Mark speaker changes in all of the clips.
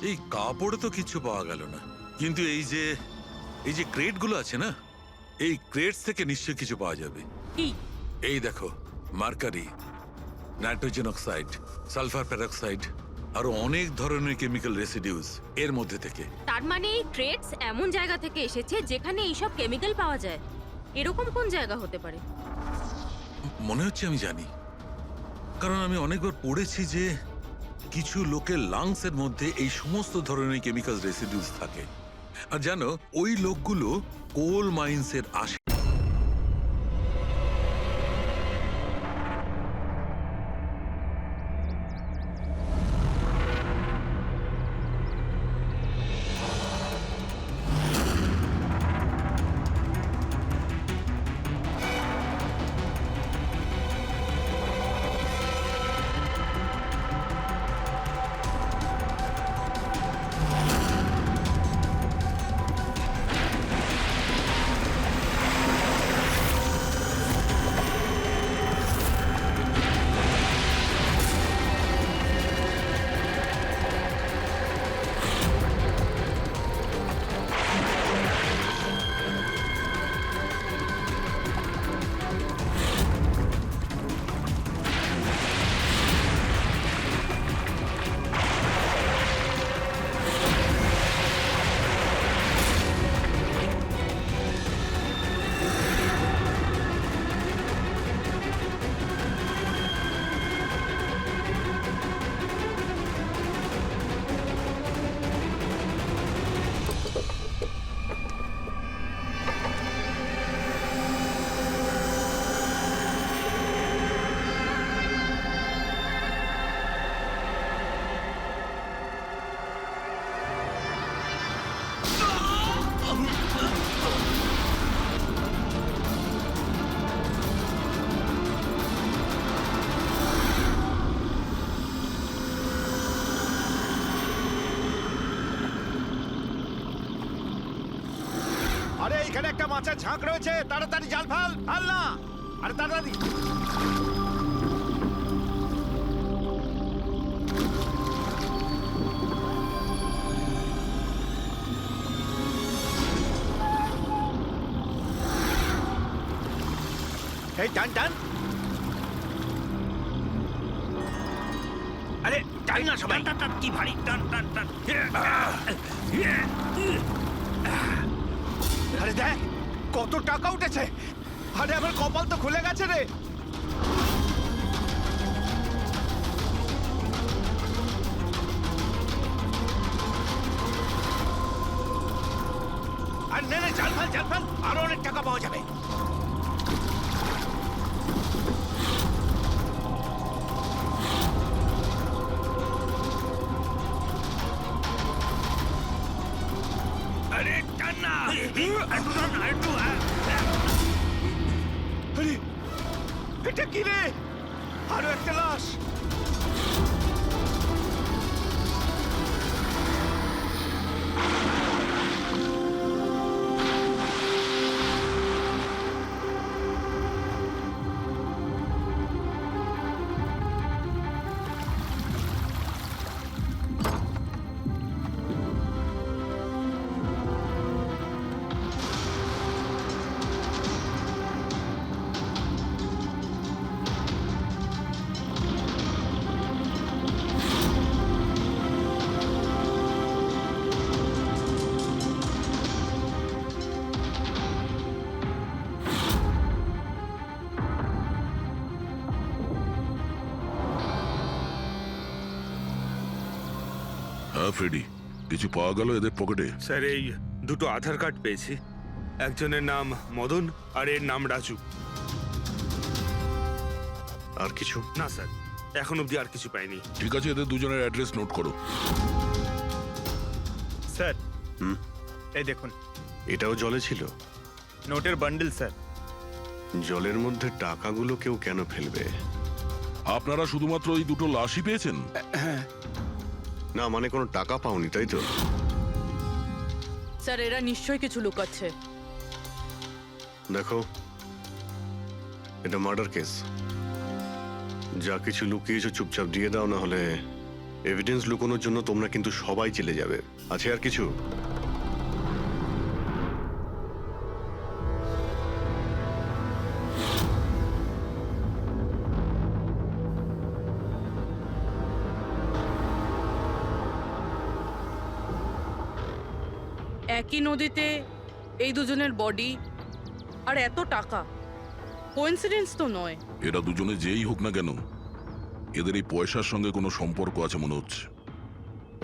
Speaker 1: এই কাপড়ে তো কিছু পাওয়া গেল না, কিন্তু এই যে ক্রেটগুলো আছে না, এই ক্রেটস থেকে নিশ্চয়ই কিছু পাওয়া যাবে।
Speaker 2: কি?
Speaker 1: এই দেখো, mercury, nitrogen oxide, sulphur peroxide, আরো অনেক ধরনের কেমিক্যাল রেসিডিউস এর মধ্যে থেকে।
Speaker 2: তার মানে এই ট্রেডস এমন জায়গা থেকে এসেছে যেখানে এইসব কেমিক্যাল পাওয়া যায়। এরকম কোন জায়গা হতে পারে?
Speaker 1: মনে হচ্ছে আমি জানি, কারণ আমি অনেকবার পড়েছি যে কিছু লোকের লাংস এর মধ্যে এই সমস্ত ধরনের কেমিক্যাল রেসিডিউস থাকে। আর জানো, ওই লোকগুলো কোল মাইন্স এর আসে।
Speaker 3: আরে এখানে একটা মাছের ঝাঁক রয়েছে, তাড়াতাড়ি জাল ফেল, ফেল না, আরে তাড়াতাড়ি। এই টান টান, আরে টান না সবাই, টান টান, কি ভারী, টান টান টান। আরে দেখ কত টাকা উঠেছে, আরে আমার কপাল তো খুলে গেছে রে। আর নে নে, জাল ফেল জাল ফেল, আরো অনেক টাকা পাওয়া যাবে। আরে টান না, একটু টান না, একটু। আরে এটা কি রে, আরো একটা লাশ।
Speaker 4: হ্যাঁ ফ্রেডি, কিছু পাওয়া গেল এদের পকেটে?
Speaker 5: স্যার, এই দুটো আধার কার্ড পেয়েছি। একজনের নাম মদন আর এর নাম রাজু।
Speaker 4: আর কিছু
Speaker 5: না স্যার, এখন অবধি আর কিছু পাইনি।
Speaker 4: ঠিক আছে, এদের দুজনের অ্যাড্রেস নোট করো।
Speaker 3: স্যার এই দেখুন,
Speaker 6: এটাও জলে ছিল?
Speaker 3: নোটের বান্ডেল স্যার।
Speaker 6: জলের মধ্যে টাকাগুলো কেউ কেন ফেলবে?
Speaker 4: আপনারা শুধুমাত্র এই দুটো লাশই পেয়েছেন?
Speaker 6: না মানে কোনো টাকা পাওনি তাই তো?
Speaker 7: স্যার, এরা নিশ্চয়ই কিছু লুকাচ্ছে।
Speaker 6: দেখো, এটা মার্ডার কেস। যা কিছু লুকিয়েছো চুপচাপ দিয়ে দাও, না হলে এভিডেন্স লুকোনোর জন্য তোমরা কিন্তু সবাই জেলে যাবে। আছে আর কিছু?
Speaker 7: একই নদীতে এই দুজনের বডি আর এত টাকা, কোইন্সিডেন্স তো নয়।
Speaker 4: এরা দুজনে যেই হোক না কেন, এদের এই পয়সার সঙ্গে কোনো সম্পর্ক আছে মনে হচ্ছে।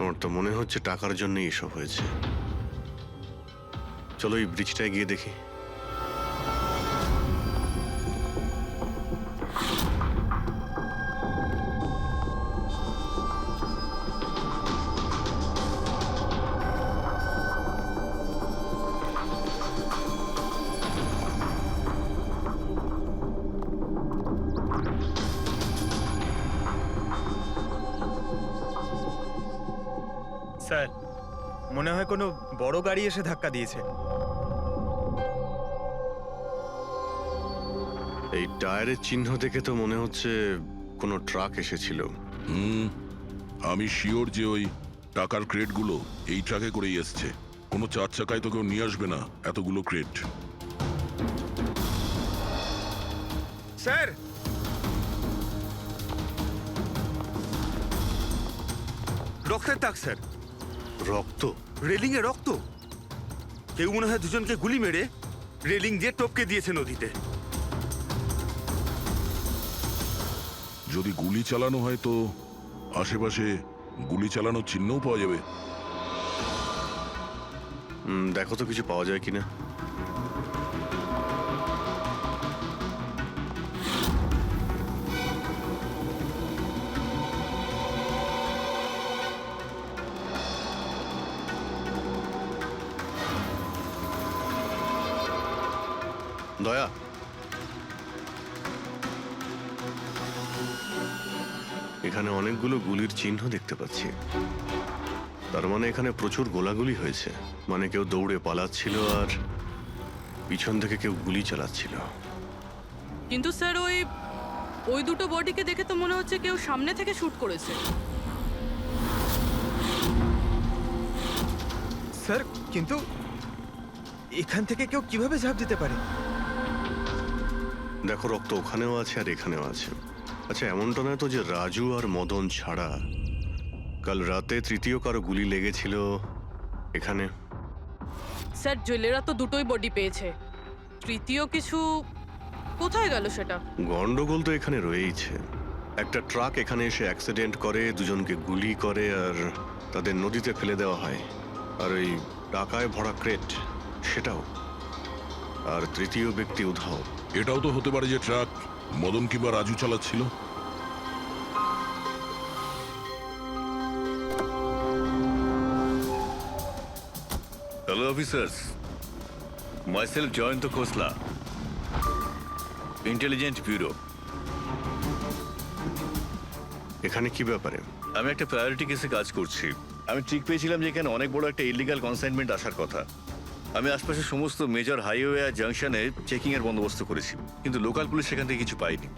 Speaker 6: আমার তো মনে হচ্ছে টাকার জন্যই এসব হয়েছে। চলো এই ব্রিজটায় গিয়ে দেখি।
Speaker 8: স্যার, মনে হয় কোনো বড় গাড়ি এসে ধাক্কা দিয়েছে।
Speaker 6: এই টায়ারের চিহ্ন দেখে তো মনে হচ্ছে কোনো ট্রাক এসেছিল।
Speaker 4: আমি শিওর যে ওই টাকার ক্রেটগুলো এই ট্রাকে করেই এসছে। কোনো চার চাকায় তো কেউ নিয়ে আসবে না এতগুলো ক্রেট।
Speaker 5: স্যার, রক্তের দাগ স্যার,
Speaker 6: রক্ত?
Speaker 5: রেলিং এ রক্ত। কেউ মনে হয় দুজনকে গুলি মেরে রেলিং দিয়ে টপকে দিয়েছে নদীতে।
Speaker 4: যদি গুলি চালানো হয় তো আশেপাশে গুলি চালানোর চিহ্নও পাওয়া যাবে।
Speaker 6: দেখো তো কিছু পাওয়া যায় কিনা। দয়া, এখানে অনেকগুলো গুলির চিহ্ন দেখতে পাচ্ছি। তার মানে এখানে প্রচুর গোলাগুলি হয়েছে। মানে কেউ দৌড়ে পালাচ্ছিল আর পিছন থেকে কেউ গুলি চালাচ্ছিল।
Speaker 7: কিন্তু স্যার ওই দুটো বডিকে দেখে তো মনে হচ্ছে কেউ সামনে থেকে শুট করেছে।
Speaker 8: স্যার, কিন্তু এখান থেকে কেউ কিভাবে ঝাঁপ দিতে পারে?
Speaker 6: দেখো, রক্ত ওখানেও আছে আর এখানেও আছে। আচ্ছা, এমনটা নয় তো যে রাজু আর মদন ছাড়া কাল রাতে তৃতীয় কারো গুলি লেগেছিল এখানে?
Speaker 7: স্যার, জেলেরা তো দুটোই বডি পেয়েছে, তৃতীয় কিছু কোথায় গেল সেটা?
Speaker 6: গন্ডগোল তো এখানে রয়েইছে। একটা ট্রাক এখানে এসে অ্যাক্সিডেন্ট করে, দুজনকে গুলি করে আর তাদের নদীতে ফেলে দেওয়া হয়। আর ওই টাকায় ভরা ক্রেট সেটাও। আর তৃতীয় ব্যক্তি উধাও।
Speaker 4: এটাও তো হতে পারে যে ট্রাক মদন কিংবা রাজু চালাচ্ছিল।
Speaker 9: Hello officers, myself Jayant Khosla, Intelligence Bureau.
Speaker 6: এখানে কি ব্যাপারে?
Speaker 9: আমি একটা প্রায়োরিটি কেসে কাজ করছি। আমি ঠিক পেয়েছিলাম যে এখানে অনেক বড় একটা ইলিগাল কনসাইনমেন্ট আসার কথা। আমি আশপাশের সমস্ত মেজর হাইওয়ে আর জাংশনে চেকিং এর বন্দোবস্ত করেছি, কিন্তু লোকাল পুলিশ সেখান থেকে কিছু পাইনি।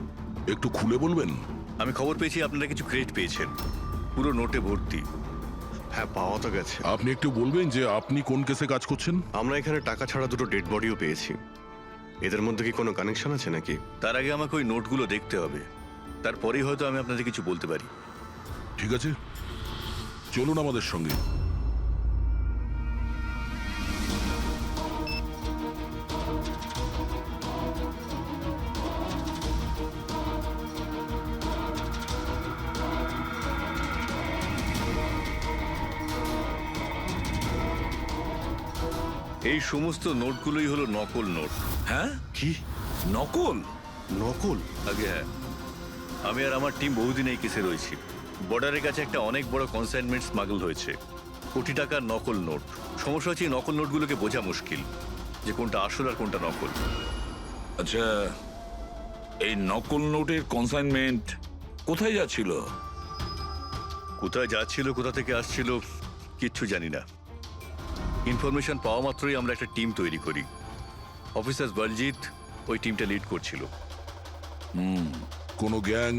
Speaker 4: একটু খুলে বলবেন?
Speaker 9: আমি খবর পেয়েছি আপনারা কিছু ক্রেট পেয়েছেন, পুরো নোটে ভর্তি।
Speaker 6: হ্যাঁ, পাওয়া তো গেছে।
Speaker 4: আপনি একটু বলবেন যে আপনি কোন কেসে কাজ করছেন?
Speaker 6: আমরা এখানে টাকা ছাড়া দুটো ডেড বডিও পেয়েছি। এদের মধ্যে কি কোনো কানেকশন আছে নাকি?
Speaker 9: তার আগে আমাকে ওই নোটগুলো দেখতে হবে, তারপরেই হয়তো আমি আপনাদের কিছু বলতে পারি।
Speaker 4: ঠিক আছে, চলুন আমাদের সঙ্গে।
Speaker 9: এই সমস্ত নোটগুলোই হলো নকল নোট।
Speaker 1: হ্যাঁ?
Speaker 6: কি?
Speaker 1: নকল?
Speaker 6: নকল?
Speaker 9: আগে হ্যাঁ, আমি আর আমার টিম বহুদিন এই কেসে রয়েছি। বর্ডারের কাছে একটা অনেক বড় কনসাইনমেন্ট স্মাগল হয়েছে, কোটি টাকার নকল নোট। সমস্যা হচ্ছে এই নকল নোটগুলোকে বোঝা মুশকিল যে কোনটা আসল আর কোনটা নকল।
Speaker 10: আচ্ছা, এই নকল নোটের কনসাইনমেন্ট কোথায় যাচ্ছিল?
Speaker 9: কোথায় যাচ্ছিল, কোথা থেকে আসছিল কিচ্ছু জানি না। ইনফরমেশন পাওয়া মাত্রই আমরা একটা টিম তৈরি করি। অফিসার বলজিৎ ওই টিমটা লিড করছিল।
Speaker 4: কোনো গ্যাং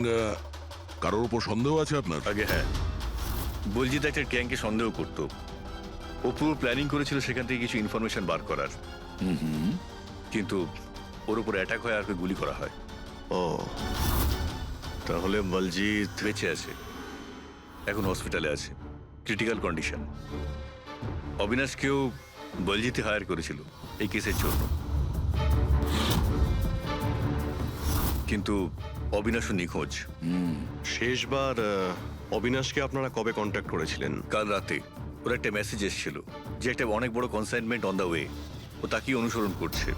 Speaker 4: কারোর উপর সন্দেহ আছে আপনার?
Speaker 9: আগে হ্যাঁ, বলজিৎ একটা গ্যাংকে সন্দেহ করত। ও পুরো প্ল্যানিং করেছিল সেখান থেকে কিছু ইনফরমেশন বার করার, কিন্তু ওর উপর অ্যাটাক হয় আর ওকে গুলি করা হয়।
Speaker 6: ও, তাহলে বলজিৎ
Speaker 9: বেঁচে আছে, এখন হসপিটালে আছে, ক্রিটিক্যাল কন্ডিশন। অবিনাশকেও বলজিৎই হায়ার করেছিল এই কেসের জন্য, কিন্তু অবিনাশও নিখোঁজ।
Speaker 6: শেষবার অবিনাশকে আপনারা কবে কন্ট্যাক্ট করেছিলেন?
Speaker 9: কাল রাতে ওর একটা মেসেজ এসেছিল যে একটা অনেক বড় কনসাইনমেন্ট অন দ্য ওয়ে, ও তাকেই অনুসরণ করছে।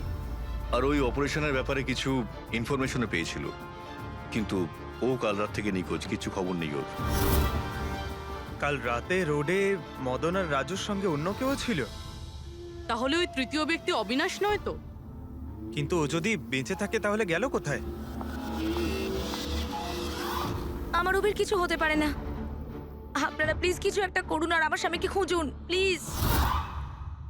Speaker 9: আর ওই অপারেশনের ব্যাপারে কিছু ইনফরমেশনও পেয়েছিল, কিন্তু ও কাল রাত থেকে নিখোঁজ, কিছু খবর নেই ওর।
Speaker 8: কাল রাতে রোডে মদন আর রাজুর সঙ্গে অন্য কেউ ছিল,
Speaker 7: তাহলে ওই তৃতীয় ব্যক্তি অবিনাশ নয় তো?
Speaker 8: কিন্তু ও যদি বেঁচে থাকে তাহলে গেল কোথায়?
Speaker 11: আমার ওবের কিছু হতে পারে না। আপনারা প্লিজ কিছু একটা করুন আর আমার স্বামীকে খুঁজুন প্লিজ।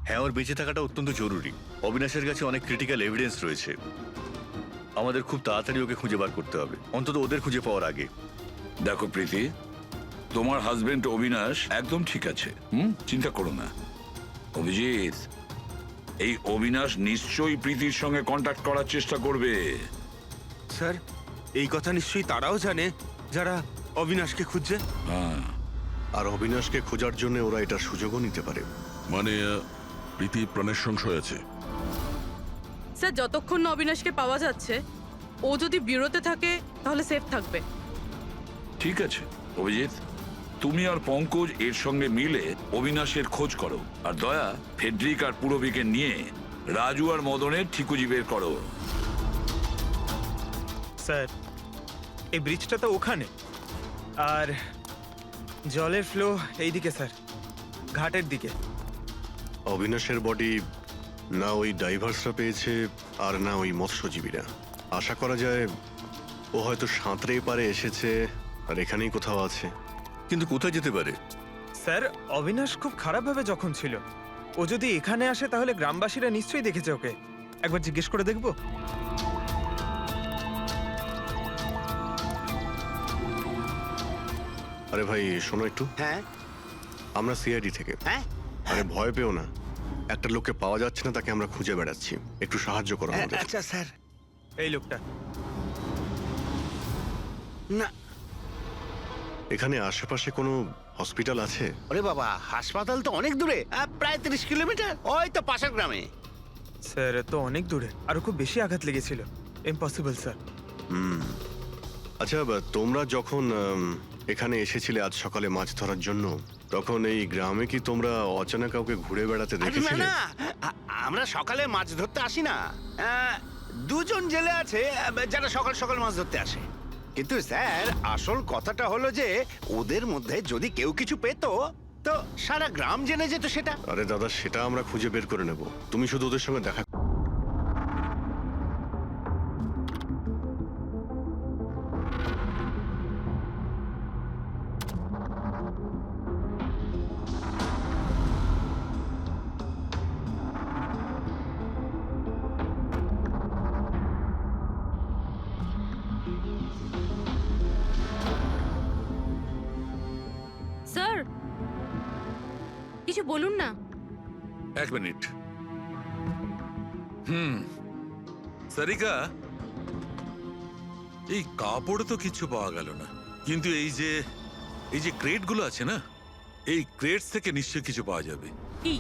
Speaker 9: হ্যাঁ, ওর বেঁচে থাকাটা অত্যন্ত জরুরি। অবিনাশের কাছে অনেক ক্রিটিক্যাল এভিডেন্স রয়েছে, আমাদের খুব তাড়াতাড়ি ওকে খুঁজে বার করতে হবে, অন্তত ওদের খুঁজে পাওয়ার আগে।
Speaker 10: দেখো প্রীতি, তোমার হাজবেন্ড অবিনাশ একদম ঠিক আছে, চিন্তা করো না। অভিজিৎ, এই অবিনাশ নিশ্চয়ই প্রীতির সঙ্গে কন্ট্যাক্ট করার চেষ্টা করবে।
Speaker 5: স্যার, এই কথা নিশ্চয়ই তারাও জানে যারা অবিনাশকে খুঁজছে।
Speaker 10: হ্যাঁ,
Speaker 6: আর অবিনাশকে খোঁজার জন্য ওরা এটার সুযোগও নিতে পারে।
Speaker 4: মানে প্রীতি প্রাণের সংশয় আছে।
Speaker 7: স্যার, যতক্ষণ না অবিনাশকে পাওয়া যাচ্ছে, ও যদি বিরতে থাকে তাহলে সেফ থাকবে।
Speaker 10: ঠিক আছে অভিজিৎ, তুমি আর পঙ্কজ এর সঙ্গে মিলে অবিনাশের খোঁজ করো, আর দয়া ফেডরিক আর পুরবিকে নিয়ে রাজু আর মদনের ঠিকুজি বের করো।
Speaker 8: স্যার, এই ব্রিজটা তো ওখানে, আর জলের ফ্লো এইদিকে স্যার, ঘাটের দিকে।
Speaker 6: অবিনাশের বডি না ওই ডাইভার্সরা পেয়েছে আর না ওই মৎস্যজীবীরা। আশা করা যায় ও হয়তো সাঁতরে পারে এসেছে আর এখানেই কোথাও আছে।
Speaker 9: কিন্তু কোথায় যেতে পারে?
Speaker 8: স্যার, অবিনাশ খুব খারাপভাবে যখন ছিল, ও যদি এখানে আসে তাহলে গ্রামবাসীরা নিশ্চয়ই দেখেছে ওকে। একবার জিজ্ঞেস করে দেখবো।
Speaker 6: আরে ভাই শোনো একটু।
Speaker 3: হ্যাঁ
Speaker 6: আমরা সিআইডি থেকে।
Speaker 3: হ্যাঁ
Speaker 6: আরে ভয় পেও না, একটা লোককে পাওয়া যাচ্ছে না, তাকে আমরা খুঁজে বেড়াচ্ছি, একটু সাহায্য করো আমাদের।
Speaker 3: আচ্ছা স্যার।
Speaker 8: এই লোকটা
Speaker 3: না,
Speaker 6: এখানে আশেপাশে কোনো হসপিটাল আছে?
Speaker 3: ওরে বাবা, হাসপাতাল তো অনেক দূরে, প্রায় 30 কিলোমিটার, ওই তো পাশের গ্রামে।
Speaker 8: স্যার তো অনেক দূরে, আরো খুব বেশি আঘাত লেগেছিল। Impossible sir.
Speaker 6: আচ্ছা, তোমরা যখন এখানে এসেছিলে আজ সকালে মাছ ধরার জন্য, তখন এই গ্রামে কি তোমরা অচেনা কাউকে ঘুরে বেড়াতে
Speaker 3: আরে না
Speaker 6: দেখেছিলে?
Speaker 3: না, আমরা সকালে মাছ ধরতে আসি না। দুজন জেলে আছে যারা সকাল সকাল মাছ ধরতে আসে। কিন্তু স্যার, আসল কথাটা হলো যে ওদের মধ্যে যদি কেউ কিছু পেতো তো সারা গ্রাম জেনে যেত সেটা।
Speaker 6: আরে দাদা, সেটা আমরা খুঁজে বের করে নেব, তুমি শুধু ওদের সঙ্গে দেখা।
Speaker 2: স্যার, কিছু বলুন না।
Speaker 1: এক মিনিট। সারিকা, এই কাপড়ে তো কিছু পাওয়া গেল না, কিন্তু এই যে ক্রেটগুলো আছে না, এই ক্রেটস থেকে নিশ্চয়ই কিছু পাওয়া যাবে।
Speaker 7: কি?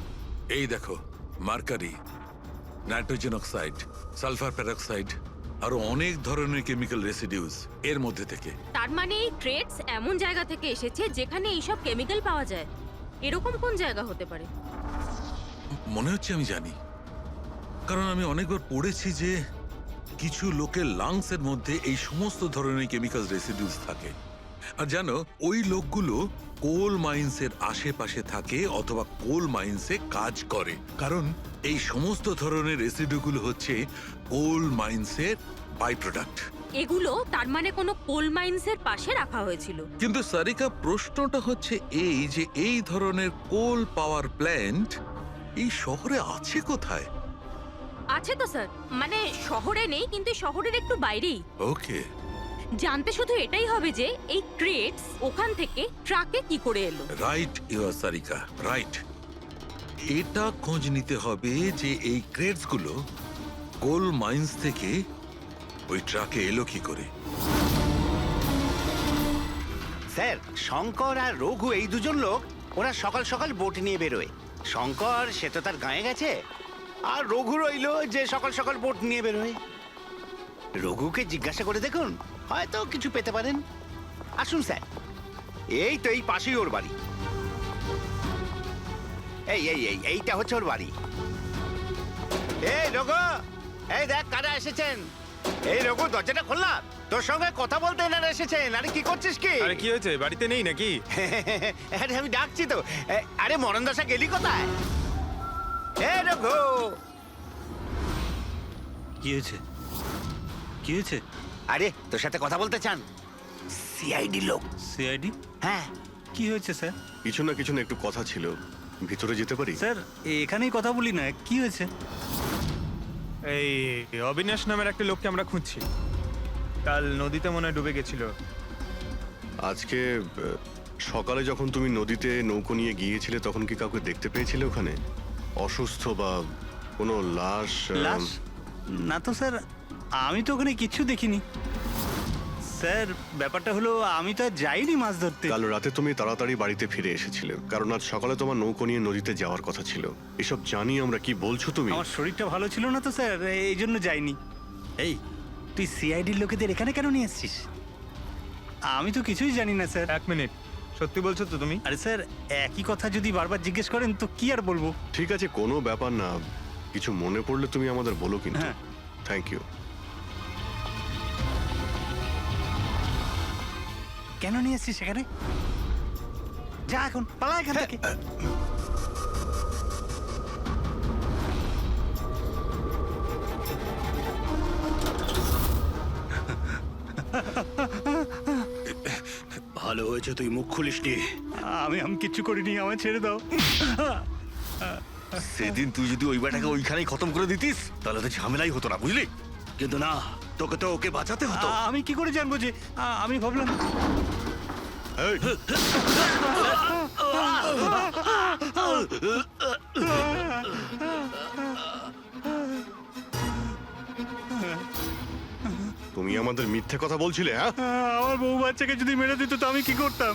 Speaker 1: এই দেখো, mercury, nitrogen oxide, sulphur peroxide, আরো অনেক ধরনের কেমিক্যাল রেসিডিউস এর মধ্যে থেকে।
Speaker 2: তার মানে এই ট্রেডস এমন জায়গা থেকে এসেছে যেখানে এইসব কেমিক্যাল পাওয়া যায়। এরকম কোন জায়গা হতে পারে?
Speaker 1: মনে হচ্ছে আমি জানি, কারণ আমি অনেকবার পড়েছি যে কিছু লোকের লাংসের মধ্যে এই সমস্ত ধরনের কেমিক্যাল রেসিডিউস থাকে। আর জানো, ওই লোকগুলো কোল মাইন্সের আশেপাশে থাকে অথবা কোল মাইন্সে কাজ করে, কারণ এই সমস্ত ধরনের রেসিডিউগুলো হচ্ছে কোল মাইন্সের বাই প্রোডাক্ট।
Speaker 2: এগুলো তার মানে কোনো কোল মাইন্সের পাশে রাখা হয়েছিল।
Speaker 1: কিন্তু সারিকা, প্রশ্নটা হচ্ছে এই যে এই ধরনের কোল পাওয়ার প্ল্যান্ট এই শহরে আছে কোথায়?
Speaker 2: আছে তো স্যার, মানে শহরে নেই, কিন্তু শহরের একটু বাইরেই।
Speaker 1: ওকে,
Speaker 2: জানতে শুধু এটাই হবে যে এই ক্রেটস ওখান থেকে ট্রাকে কি করে এলো।
Speaker 1: Right your Sarika, right. এটা খোঁজ নিতে হবে যে এই ক্রেটস গুলো কোল মাইন্স থেকে ওই ট্রাকে এলো কি করে।
Speaker 3: স্যার, শঙ্কর আর রঘু এই দুজন লোক ওরা সকাল সকাল বোট নিয়ে বেরোয়। শঙ্কর সে তো তার গায়ে গেছে, আর রঘু রইল যে সকাল সকাল বোট নিয়ে বেরোয়। রঘুকে জিজ্ঞাসা করে দেখুন, হয়তো কিছু পেতে পারেন। আসুন স্যার, এই তো এই পাশেই ওর বাড়ি। এইটা হচ্ছে ওর বাড়ি। এই রঘু, এই দেখ কারা এসেছেন। এই রঘু, দরজাটা খোলা, তোর সঙ্গে কথা বলতে এনারা এসেছেন। আরে কি করছিস কি?
Speaker 8: আরে কি হয়েছে, বাড়িতে নেই নাকি?
Speaker 3: আরে আমি ডাকছি তো। আরে মরণ দশা গেলি কোথায়? এই রঘু,
Speaker 12: কি হয়েছে? কি হয়েছে?
Speaker 3: আরে তোর সাথে কথা বলতে চান সিআইডি লোক।
Speaker 12: সিআইডি?
Speaker 3: হ্যাঁ।
Speaker 12: কি হয়েছে স্যার?
Speaker 6: কিছু না একটু কথা ছিল, ভিতরে যেতে পারি?
Speaker 12: স্যার এখানেই কথা বলি না, কি হয়েছে?
Speaker 8: এই অবিনাশ নামের একটা লোককে আমরা খুঁজছি। কাল নদীতে মনে হয় ডুবে গেছিল।
Speaker 6: আজকে সকালে যখন তুমি নদীতে নৌকো নিয়ে গিয়েছিলে তখন কি কাউকে দেখতে পেয়েছিলে ওখানে? অসুস্থ বা কোনো লাশ?
Speaker 12: লাশ? না তো স্যার, আমি তো ওখানে কিচ্ছু দেখিনি। স্যার ব্যাপারটা হলো আমি তো আর যাইনি মাছ ধরতে।
Speaker 6: কাল রাতে তুমি তাড়াতাড়ি বাড়িতে ফিরে এসেছিলে, কারণ আজ সকালে তোমার নৌকো নিয়ে নদীতে যাওয়ার কথা ছিল। এসব জানি আমরা, কি বলছো তুমি?
Speaker 12: আমার শরীরটা ভালো ছিল না তো স্যার, এই জন্য যাইনি। এই তুই সিআইডির লোকেদের এখানে কেন নিয়ে এসছিস? আমি তো কিছুই জানি না স্যার।
Speaker 8: এক মিনিট, সত্যি বলছো তো তুমি?
Speaker 12: আরে স্যার, একই কথা যদি বারবার জিজ্ঞেস করেন তো কি আর বলবো।
Speaker 6: ঠিক আছে, কোনো ব্যাপার না, কিছু মনে পড়লে তুমি আমাদের বলো কিন্তু।
Speaker 12: হ্যাঁ।
Speaker 6: Thank you.
Speaker 12: কেন নিয়ে এসছিস সেখানে? যা এখন পালা এখান থেকে।
Speaker 9: ভালো হয়েছে তুই মুখ খুলিসনি।
Speaker 12: আমি কিচ্ছু করিনি, আমায় ছেড়ে দাও।
Speaker 9: সেদিন তুই যদি ওই বেটাকে ওইখানেই খতম করে দিতিস তাহলে তো ঝামেলাই হতো না, বুঝলি? কিন্তু না, তোকে তো ওকে বাঁচাতে হতো।
Speaker 12: আমি কি করে জানবো যে আমি ভাবলাম।
Speaker 6: তুমি আমাদের মিথ্যে কথা বলছিলে? হ্যাঁ,
Speaker 12: আমার বউ বাচ্চাকে যদি মেরে দিত তো আমি কি করতাম?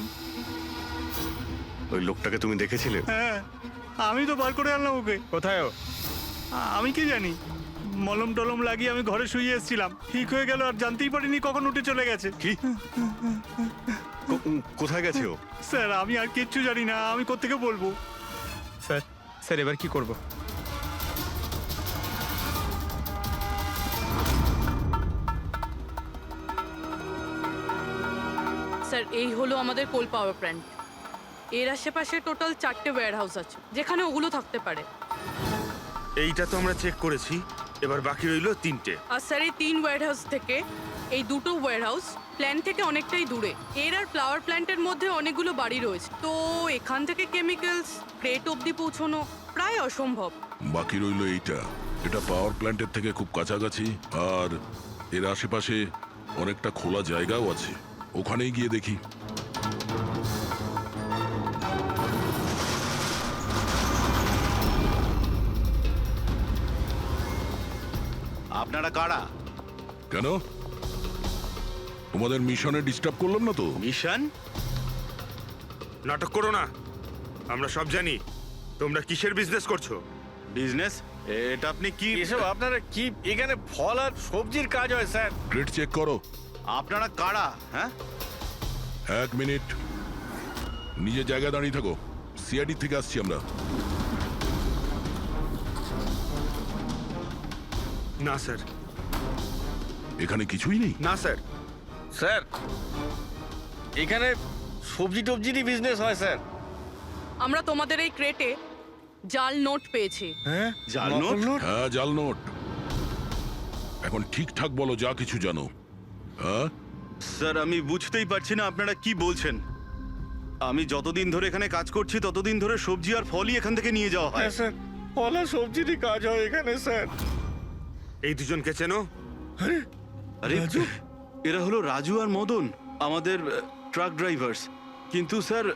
Speaker 6: ওই লোকটাকে তুমি দেখেছিলে?
Speaker 12: হ্যাঁ, আমি তো বার করে আনলাম ওকে।
Speaker 8: কোথায় ও?
Speaker 12: আমি কি জানি, মলম টলম লাগিয়ে আমি ঘরে শুয়ে এসেছিলাম, ঠিক হয়ে গেল আর জানতেই পারিনি কখন উঠে চলে গেছে।
Speaker 6: কি? কোথায় গেছে ও?
Speaker 12: স্যার আমি আর কিচ্ছু জানি না, আমি কোত্থেকে বলবো?
Speaker 8: স্যার, স্যার এবার কি করব?
Speaker 7: স্যার এই হলো আমাদের কোল পাওয়ার প্ল্যান্ট। এর আশেপাশে টোটাল 4টে ওয়্যার হাউস আছে যেখানে ওগুলো থাকতে পারে।
Speaker 5: এইটা তো আমরা চেক করেছি, এবার বাকি রইলো 3টে।
Speaker 7: আর স্যার এই 3 ওয়্যার হাউস থেকে এই 2টো ওয়্যার হাউস প্ল্যান্ট থেকে অনেকটাই দূরে। এর আর ফ্লাওয়ার প্ল্যান্টের মধ্যে অনেকগুলো বাড়ি রয়েছে, তো এখান থেকে কেমিক্যালস ক্রেট অবধি পৌঁছানো প্রায় অসম্ভব।
Speaker 4: বাকি রইল এইটা, এটা পাওয়ার প্ল্যান্টের থেকে খুব কাছাকাছি, আর এর আশেপাশে অনেকটা খোলা জায়গাও আছে, ওখানেই গিয়ে দেখি।
Speaker 3: আপনারা কারা?
Speaker 4: কেন, তোমাদের মিশনে ডিস্টার্ব করলাম না তো?
Speaker 9: মিশন?
Speaker 5: নাটক করো না, আমরা সব জানি তোমরা কিসের বিজনেস করছো।
Speaker 9: বিজনেস? এটা আপনি কি এসব আপনারা কি এখানে ফল আর সবজির কাজ হয় স্যার?
Speaker 4: গ্রেড চেক করো।
Speaker 9: আপনারা কারা? হ্যাঁ,
Speaker 4: 1 মিনিট, নিজের জায়গায় দাঁড়িয়ে থাকো। সিআইডি থেকে আসছি আমরা।
Speaker 5: না স্যার।
Speaker 4: এখানে কিছুই নেই?
Speaker 5: না স্যার।
Speaker 9: স্যার এখানে সবজি টবজিরই বিজনেস হয় স্যার।
Speaker 7: আমরা তোমাদের এই ক্রেটে জাল নোট পেয়েছি।
Speaker 8: হ্যাঁ,
Speaker 9: জাল নোট?
Speaker 4: হ্যাঁ, জাল নোট। এখন ঠিকঠাক বলো যা কিছু জানো। হ্যাঁ
Speaker 9: স্যার আমি বুঝতেই পারছি না আপনারা কি বলছেন। আমি যতদিন ধরে এখানে কাজ করছি ততদিন ধরে সবজি আর ফলই এখান থেকে নিয়ে যাওয়া হয়। স্যার ফল আর সবজিরই কাজ হয় এখানে স্যার।
Speaker 5: এই দুজনকে চেনো?
Speaker 9: আরে
Speaker 13: এরা হলো রাজু আর মদন, আমাদের ট্রাক ড্রাইভার্স। কিন্তু স্যার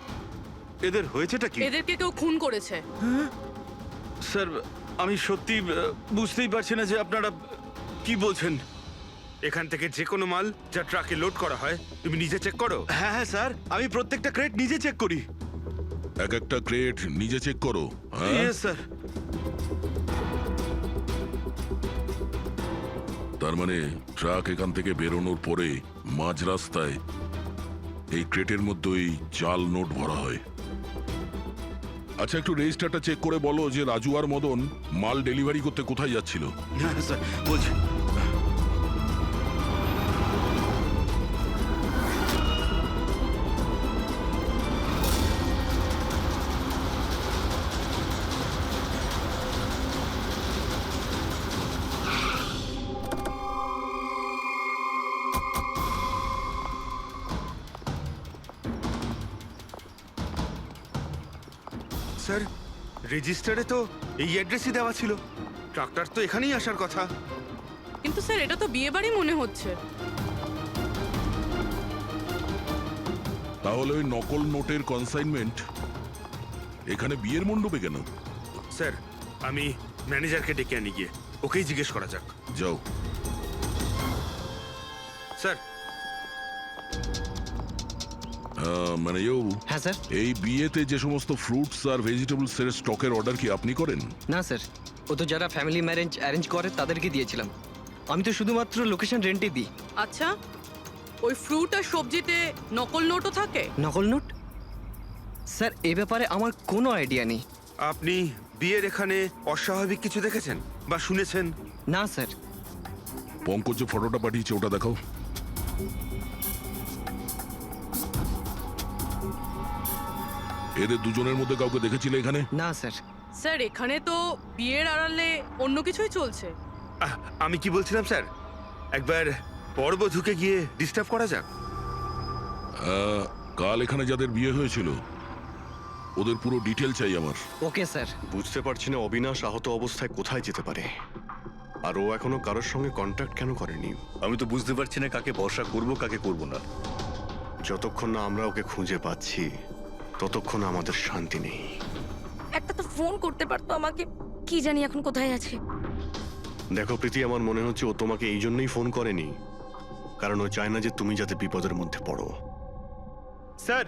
Speaker 13: এদের হয়েছেটা কি?
Speaker 7: এদেরকে কেউ খুন করেছে।
Speaker 13: স্যার আমি সত্যি বুঝতেই পারছি না যে আপনারা কি বলছেন।
Speaker 5: এখান থেকে যে কোনো মাল যা ট্রাকে লোড করা হয় তুমি নিজে চেক করো।
Speaker 13: হ্যাঁ হ্যাঁ স্যার, আমি প্রত্যেকটা ক্রেট নিজে চেক করি।
Speaker 4: এক একটা ক্রেট নিজে চেক করো, হ্যাঁ?
Speaker 13: Yes sir.
Speaker 4: তার মানে ট্রাক এখান থেকে বেরোনোর পরে মাঝ রাস্তায় এই ক্রেটের মধ্যেই জাল নোট ভরা হয়। আচ্ছা, একটু রেজিস্টারটা চেক করে বলো যে রাজু আর মদন মাল ডেলিভারি করতে কোথায় যাচ্ছিল।
Speaker 13: হ্যাঁ স্যার বলছি।
Speaker 5: স্যার রেজিস্টারে তো এই অ্যাড্রেসই দেওয়া ছিল, ট্রাকটার তো এখানেই আসার কথা।
Speaker 7: কিন্তু স্যার এটা তো বিয়ে বাড়ি মনে হচ্ছে।
Speaker 4: তাহলে ওই নকল নোটের কনসাইনমেন্ট এখানে বিয়ের মণ্ডপে কেন?
Speaker 5: স্যার আমি ম্যানেজারকে ডেকে আনি, গিয়ে ওকেই জিজ্ঞেস করা যাক।
Speaker 4: যাও।
Speaker 5: স্যার
Speaker 4: মানে
Speaker 14: হ্যাঁ স্যার।
Speaker 4: এই বিয়েতে যে সমস্ত ফ্রুটস আর ভেজিটেবলস এর স্টকের অর্ডার কি আপনি করেন?
Speaker 14: না স্যার, ও তো যারা ফ্যামিলি ম্যারেজ অ্যারেঞ্জ করে তাদেরকে দিয়েছিলাম। আমি তো শুধুমাত্র লোকেশন রেন্টে দিই।
Speaker 7: আচ্ছা, ওই ফ্রুট আর সবজিতে নকল নোটও থাকে?
Speaker 14: নকল নোট? স্যার এ ব্যাপারে আমার কোনো আইডিয়া নেই।
Speaker 5: আপনি বিয়ের এখানে অস্বাভাবিক কিছু দেখেছেন বা শুনেছেন?
Speaker 14: না স্যার।
Speaker 4: পঙ্কজ যে ফটোটা পাঠিয়েছে ওটা দেখাও। এদের দুজনের মধ্যে কাউকে দেখেছিলে এখানে?
Speaker 14: না স্যার।
Speaker 7: স্যার এখানে তো বিয়ের আড়ালে অন্য কিছুই চলছে।
Speaker 5: আমি কি বলছিলাম স্যার, একবার পর্বধুকে গিয়ে ডিস্টার্ব করা যাক।
Speaker 4: কাল এখানে যাদের বিয়ে হয়েছিল ওদের পুরো ডিটেল চাই আমার।
Speaker 14: Okay sir.
Speaker 6: বুঝতে পারছি না অবিনাশ আহত অবস্থায় কোথায় যেতে পারে, আর ও এখনো কারোর সঙ্গে কন্ট্যাক্ট কেন করেনি।
Speaker 9: আমি তো বুঝতে পারছি না কাকে ভরসা করব কাকে করব না।
Speaker 6: যতক্ষণ না আমরা ওকে খুঁজে পাচ্ছি ততক্ষণ আমাদের শান্তি নেই।
Speaker 11: একটা তো ফোন করতে পারতো আমাকে, কি জানি এখন কোথায় আছে।
Speaker 6: দেখো প্রীতি, আমার মনে হচ্ছে ও তোমাকে এই জন্যই ফোন করেনি, কারণ ও চায় না যে তুমি যাতে বিপদের মধ্যে পড়ো।
Speaker 8: স্যার,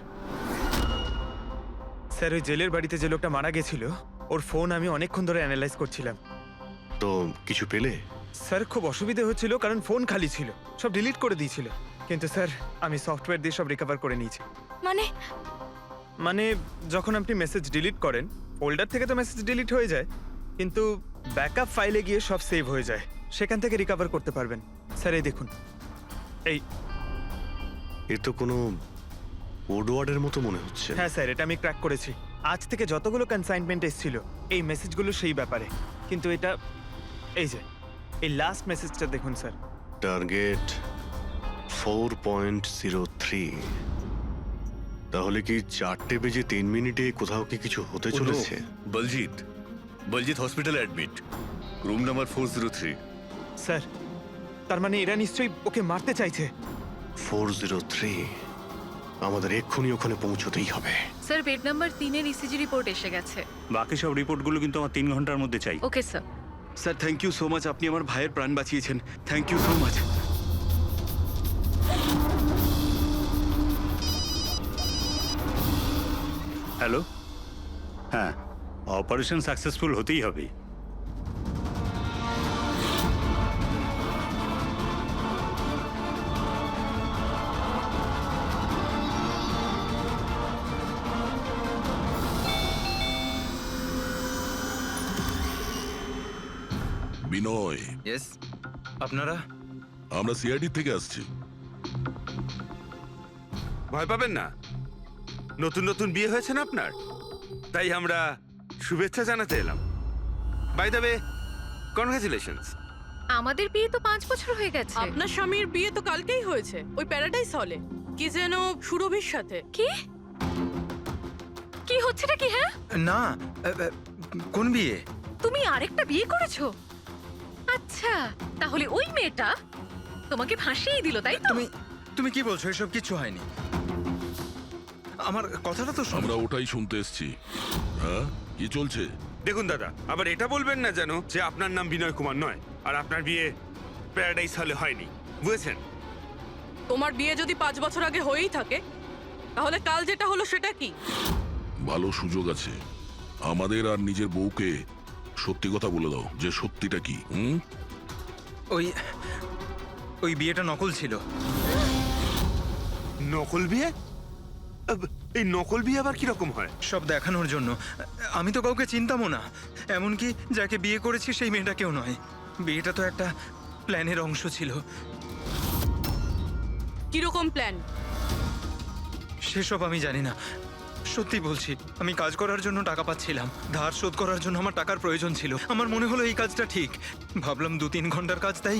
Speaker 8: স্যার ওই জেলের বাড়িতে যে লোকটা মারা গেছিল ওর ফোন আমি অনেকক্ষণ ধরে অ্যানালাইজ করছিলাম।
Speaker 6: তো কিছু পেলে?
Speaker 8: স্যার খুব অসুবিধা হচ্ছিল কারণ ফোন খালি ছিল, সব ডিলিট করে দিয়েছিল। কিন্তু স্যার আমি সফটওয়্যার দিয়ে সব রিকভার করে নিয়েছি। মানে যখন আপনি মেসেজ ডিলিট করেন ফোল্ডার থেকে তো মেসেজ ডিলিট হয়ে যায়, কিন্তু ব্যাকআপ ফাইলে গিয়ে সব সেভ হয়ে যায়, সেখান থেকে রিকভার করতে পারবেন। স্যার এই দেখুন, এই
Speaker 6: এ তো কোনো কোডওয়ার্ডের মতো মনে হচ্ছে।
Speaker 8: হ্যাঁ স্যার, এটা আমি ক্র্যাক করেছি। আজ থেকে যতগুলো কনসাইনমেন্ট এসেছিল এই মেসেজগুলো সেই ব্যাপারে, কিন্তু এটা এই যে এই লাস্ট মেসেজটা দেখুন স্যার।
Speaker 6: টার্গেট 4.03। তাহলে কি 4:03 কোথাও কি কিছু হতে চলেছে?
Speaker 9: বলজিৎ হসপিটালে অ্যাডমিট, রুম নাম্বার 403।
Speaker 8: স্যার তার মানে এরা নিশ্চয়ই ওকে মারতে চাইছে।
Speaker 6: 403, আমাদের এক্ষুনি ওখানে পৌঁছতেই হবে।
Speaker 2: স্যার বেড নাম্বার 3 এর ইসিজি রিপোর্ট এসে গেছে।
Speaker 12: বাকি সব রিপোর্টগুলো কিন্তু আমার 3 ঘন্টার মধ্যে চাই।
Speaker 2: Okay sir.
Speaker 13: Sir thank you so much, আপনি আমার ভাইয়ের প্রাণ বাঁচিয়েছেন। Thank you so much.
Speaker 12: Hello, হ্যাঁ অপারেশন সাকসেসফুল হতেই হবে।
Speaker 4: বিনয়,
Speaker 8: ইয়েস, আপনারা?
Speaker 4: আমরা সিআইডি থেকে আসছি।
Speaker 5: ভয় পাবেন না, নতুন নতুন বিয়ে হয়েছে না আপনার, তাই আমরা শুভেচ্ছা জানাতে এলাম। By the way, congratulations.
Speaker 2: আমাদের বিয়ে তো 5 বছর হয়ে গেছে।
Speaker 7: আপনার স্বামীর বিয়ে তো কালকেই হয়েছে, ওই প্যারাডাইস হলে, কি যেন সুরভির সাথে।
Speaker 2: কি কি হচ্ছেটা কি? হ্যাঁ
Speaker 8: না, কোন বিয়ে?
Speaker 2: তুমি আরেকটা বিয়ে করেছো? আচ্ছা, তাহলে ওই মেয়েটা
Speaker 11: তোমাকে ফাঁসিয়ে দিল তাই তো?
Speaker 8: তুমি কি বলছো? এসব কিছু হয়নি। আমার কথাটা তো শোনো।
Speaker 4: আমরা ওটাই শুনতে এসছি। হ্যাঁ, কি চলছে?
Speaker 5: দেখুন দাদা, আবার এটা বলবেন না যেন যে আপনার নাম বিনয় কুমার নয় আর আপনার বিয়ে প্যারাডাইস হলে হয়নি, বুঝেছেন?
Speaker 7: তোমার বিয়ে যদি 5 বছর আগে হয়েই থাকে তাহলে কাল যেটা হলো সেটা কি?
Speaker 4: ভালো সুযোগ আছে আমাদের, আর নিজের বউকে সত্যি কথা বলে দাও যে সত্যিটা কি।
Speaker 8: ওই বিয়েটা নকল ছিল।
Speaker 5: নকল বিয়ে? এই নকল বিয়ে আবার কিরকম হয়?
Speaker 8: সব দেখানোর জন্য। আমি তো কাউকে চিনতামও না, এমনকি যাকে বিয়ে করেছি সেই মেয়েটাকেও নয়। বিয়েটা তো একটা প্ল্যানের অংশ ছিল।
Speaker 7: কিরকম প্ল্যান?
Speaker 8: সেসব আমি জানি না, সত্যি বলছি। আমি কাজ করার জন্য টাকা পাচ্ছিলাম, ধার শোধ করার জন্য আমার টাকার প্রয়োজন ছিল। আমার মনে হলো এই কাজটা ঠিক, ভাবলাম 2-3 ঘন্টার কাজ, তাই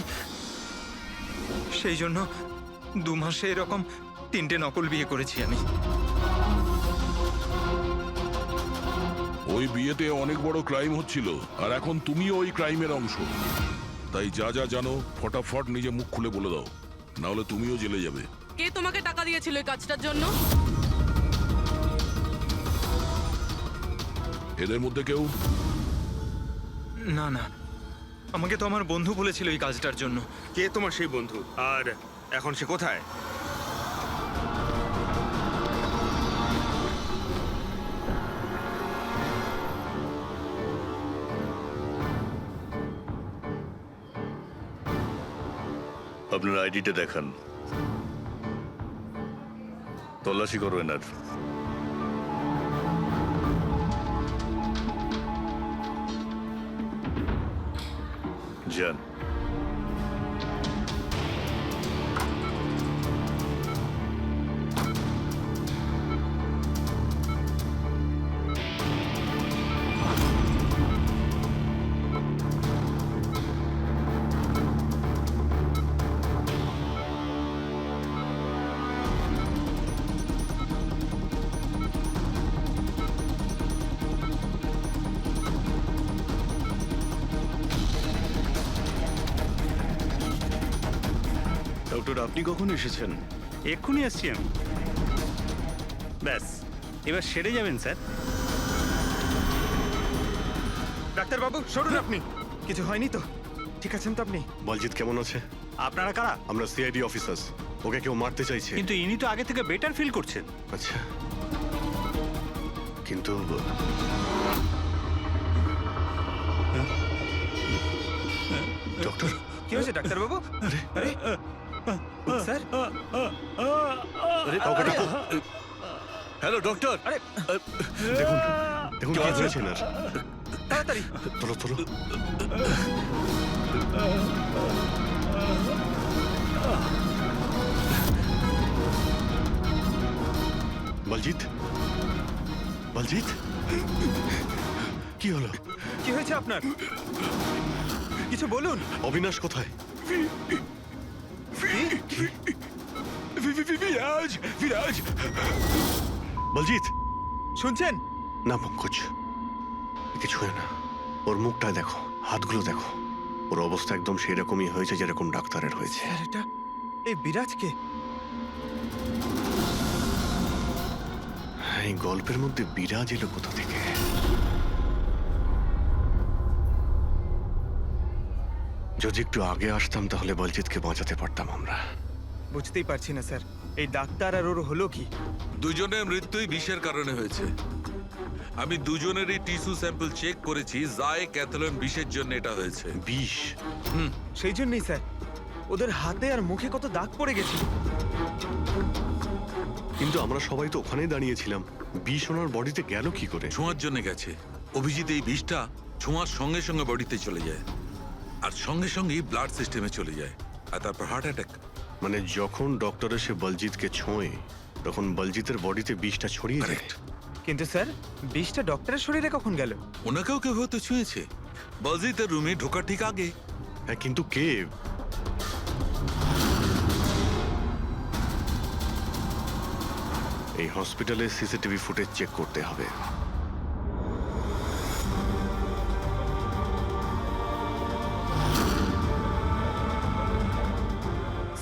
Speaker 8: সেই জন্য 2 মাসে এরকম 3টে নকল বিয়ে করেছি আমি।
Speaker 4: ওই বিয়েতে অনেক বড় ক্রাইম হচ্ছিল, আর এখন তুমিও ওই ক্রাইমের অংশ। তাই যা যা জানো ফটাফট নিজে মুখ খুলে বলে দাও, না হলে তুমিও জেলে যাবে।
Speaker 7: কে তোমাকে টাকা দিয়েছিল এই কাজটার জন্য?
Speaker 4: এদের মধ্যে কেউ?
Speaker 8: না না, আমাকে তো আমার বন্ধু বলেছিল এই কাজটার জন্য।
Speaker 5: কে তোমার সেই বন্ধু, আর এখন সে কোথায়?
Speaker 9: আপনার আইডিটা দেখান, তল্লাশি করো এনার। যান।
Speaker 6: ডক্টর, আপনি কখন এসেছেন?
Speaker 12: এক্ষুনি আসছি আমি। ব্যাস, এবার সেরে যাবেন স্যার।
Speaker 8: ডাক্তারবাবু সরুন আপনি। কিছু হয়নি তো? ঠিক আছেন তো আপনি?
Speaker 6: বলজিৎ কেমন আছে?
Speaker 12: আপনারা কারা?
Speaker 6: আমরা সিআইডি অফিসার্স। ওকে কেউ মারতে চাইছে।
Speaker 12: কিন্তু ইনি তো আগে থেকে বেটার ফিল করছেন।
Speaker 6: আচ্ছা, কিন্তু ডক্টর,
Speaker 8: কি হয়েছে ডাক্তারবাবু? আরে স্যার,
Speaker 6: কাউকে ডাকো।
Speaker 9: Hello doctor.
Speaker 8: আরে
Speaker 6: দেখুন দেখুন কি হয়েছে না।
Speaker 8: তাড়াতাড়ি
Speaker 6: তোলো তোলো। বলজিৎ, বলজিৎ, কি হলো?
Speaker 8: কি হয়েছে আপনার? কিছু বলুন।
Speaker 6: অবিনাশ কোথায়?
Speaker 4: বিরাজ, বিরাজ।
Speaker 6: বলজিৎ,
Speaker 8: শুনছেন?
Speaker 6: না পঙ্কজ, কিছু হয় না। ওর মুখটা দেখো, হাতগুলো দেখো, ওর অবস্থা একদম সেই রকমই হয়েছে যেরকম ডাক্তারের হয়েছে।
Speaker 8: স্যার, এটা এই বিরাজকে?
Speaker 6: এই গল্পের মধ্যে বিরাজ এলো কোথা থেকে? যদি একটু আগে আসতাম তাহলে বলজিৎকে বাঁচাতে পারতাম আমরা।
Speaker 8: বুঝতেই পারছি না স্যার, এই ডাক্তার আর ওর হলো কি?
Speaker 1: দুজনের মৃত্যুই বিষের কারণে হয়েছে। আমি দুজনেরই টিস্যু স্যাম্পল চেক করেছি, জায় ক্যাথলন বিষের জন্য এটা হয়েছে।
Speaker 6: বিষ?
Speaker 8: সেই জন্যই স্যার, ওদের হাতে আর মুখে কত দাগ পড়ে গেছে।
Speaker 6: কিন্তু আমরা সবাই তো ওখানেই দাঁড়িয়েছিলাম, বিষ ওনার বডিতে গেল কি করে?
Speaker 1: ছোঁয়ার জন্য গেছে। অভিজিৎ, এই বিষটা ছোঁয়ার সঙ্গে সঙ্গে বডিতে চলে যায়, আর সঙ্গে সঙ্গেই ব্লাড সিস্টেমে চলে যায়, আর তারপর হার্ট অ্যাটাক।
Speaker 6: মানে যখন ডক্টর এসে বলজিৎকে ছোঁয়ে তখন বলজিতের বডিতে বিষটা ছড়িয়ে যায়।
Speaker 8: কিন্তু স্যার, বিষটা ডক্টরের শরীরে কখন গেল?
Speaker 1: ওনাকেও কেউ হয়তো ছুঁয়েছে, বলজিতের রুমে ঢোকার ঠিক আগে।
Speaker 6: হ্যাঁ, কিন্তু কে? এই হসপিটালে সিসিটিভি ফুটেজ চেক করতে হবে।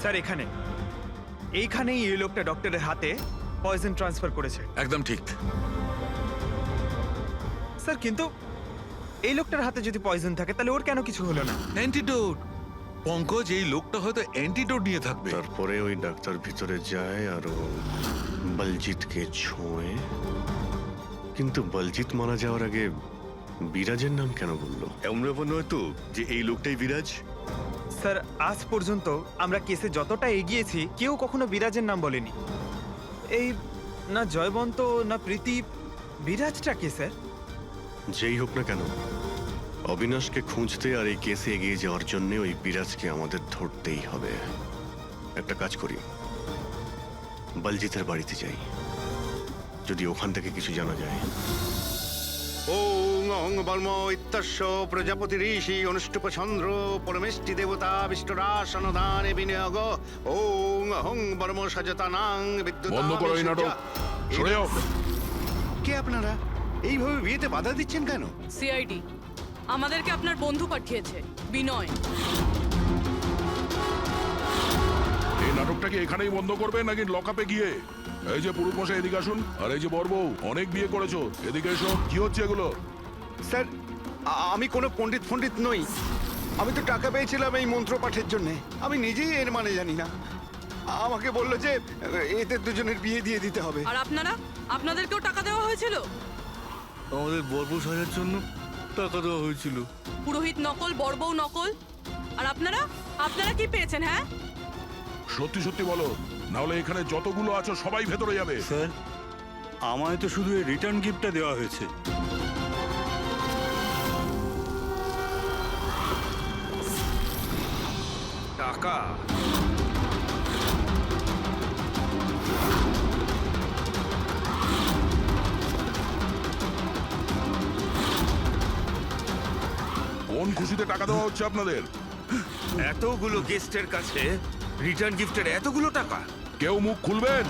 Speaker 8: স্যার এইখানেই এই লোকটা ডক্টরের হাতে পয়জন ট্রান্সফার করেছে।
Speaker 1: একদম ঠিক।
Speaker 8: স্যার কিন্তু এই লোকটার হাতে যদি পয়জন থাকে তাহলে ওর কেন কিছু হলো না?
Speaker 1: অ্যান্টিডোট। পঙ্কজ, এই লোকটা হয়তো অ্যান্টিডোট নিয়ে থাকবে।
Speaker 6: তারপরে ওই ডাক্তার ভিতরে যায় আর ও বলজিৎকে ছোঁয়ে। কিন্তু বলজিৎ মারা যাওয়ার আগে বিরাজের নাম কেন বললো?
Speaker 9: এমন ব্যাপার নয় তো যে এই লোকটাই বিরাজ?
Speaker 8: স্যার আজ পর্যন্ত আমরা কেসে যতটা এগিয়েছি কেউ কখনো বিরাজের নাম বলেনি। এই না জয়বন্ত না প্রীতি, বিরাজটা কে স্যার?
Speaker 6: যেই হোক না কেন, অবিনাশকে খুঁজতে আর এই কেসে এগিয়ে যাওয়ার জন্য ওই বিরাজকে আমাদের ধরতেই হবে। একটা কাজ করি, বলজিতের বাড়িতে যাই, যদি ওখান থেকে কিছু জানা যায়।
Speaker 3: ওং অং বর্ম ইত্যস্য প্রজাপতি ঋষি অনুষ্ঠুপ চন্দ্র পরমেষ্টি দেবতা বিষ্ণুরাসনদানে বিনিয়োগ ওং অং বর্ম সজতানাং বিদ্যুৎ।
Speaker 4: বন্ধ করো এই নাটক, সরে যাও।
Speaker 3: কে আপনারা? এইভাবে বিয়েতে বাধা দিচ্ছেন কেন?
Speaker 7: সিআইডি আমাদেরকে আপনার বন্ধু পাঠিয়েছে, বিনয়।
Speaker 4: এই নাটকটাকে এখানেই বন্ধ করবে নাকি লকআপে গিয়ে? এই যে পুরুষ মশাই, এদিকে আসুন। আর এই যে বরবউ, অনেক বিয়ে করেছো, এদিকে এসো। কি হচ্ছে এগুলো?
Speaker 3: স্যার, আমি কোনো পণ্ডিত নই। আমি তো টাকা পেয়েছিলাম এই মন্ত্র পাঠের জন্য। আমি নিজেই এর মানে জানি না। আমাকে বললো যে এদের দুজনের বিয়ে দিয়ে দিতে হবে।
Speaker 7: আর আপনাদেরকেও টাকা দেওয়া হয়েছিল?
Speaker 9: আমাদের বরবউ সাজার জন্য টাকা দেওয়া হয়েছিল।
Speaker 7: পুরোহিত নকল, বড়বউ নকল। আর আপনারা কি পেয়েছেন? হ্যাঁ,
Speaker 4: সত্যি সত্যি বলো, নাহলে এখানে যতগুলো আছো সবাই ভেতরে যাবে।
Speaker 13: স্যার, আমায় তো শুধু এই রিটার্ন গিফটটা দেওয়া হয়েছে।
Speaker 5: টাকা?
Speaker 4: কোন খুশিতে টাকা দেওয়া হচ্ছে আপনাদের?
Speaker 5: এতগুলো গেস্টের কাছে রিটার্ন গিফটের এতগুলো টাকা?
Speaker 4: কেউ মুখ খুলবেন?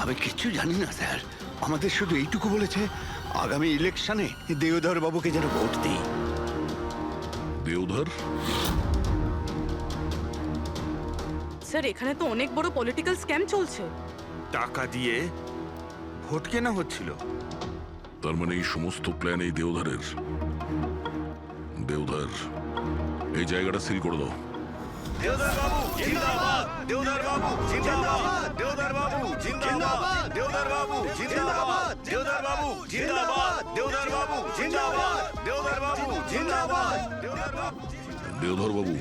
Speaker 3: আমি কিচ্ছু জানি না স্যার। আমাদের শুধু এইটুকু বলেছে, আগামী ইলেকশনে দেওধর বাবুকে যেন ভোট দিই।
Speaker 4: দেওধর?
Speaker 7: স্যার এখানে তো অনেক বড় পলিটিক্যাল স্ক্যাম চলছে।
Speaker 5: টাকা দিয়ে ভোট কেনা হচ্ছিল?
Speaker 4: তার মানে এই সমস্ত প্ল্যান এই দেওধরের। দেওধর, এই জায়গাটা সিল করে দাও।
Speaker 3: দেওধর বাবু জিন্দাবাদ! দেওধর বাবু জিন্দাবাদ! দেওধর বাবু জিন্দাবাদ! দেওধর বাবু জিন্দাবাদ! দেওধর বাবু জিন্দাবাদ! দেওধর বাবু জিন্দাবাদ! দেওধর বাবু জিন্দাবাদ! দেওধর বাবু।
Speaker 4: দেওধর বাবু,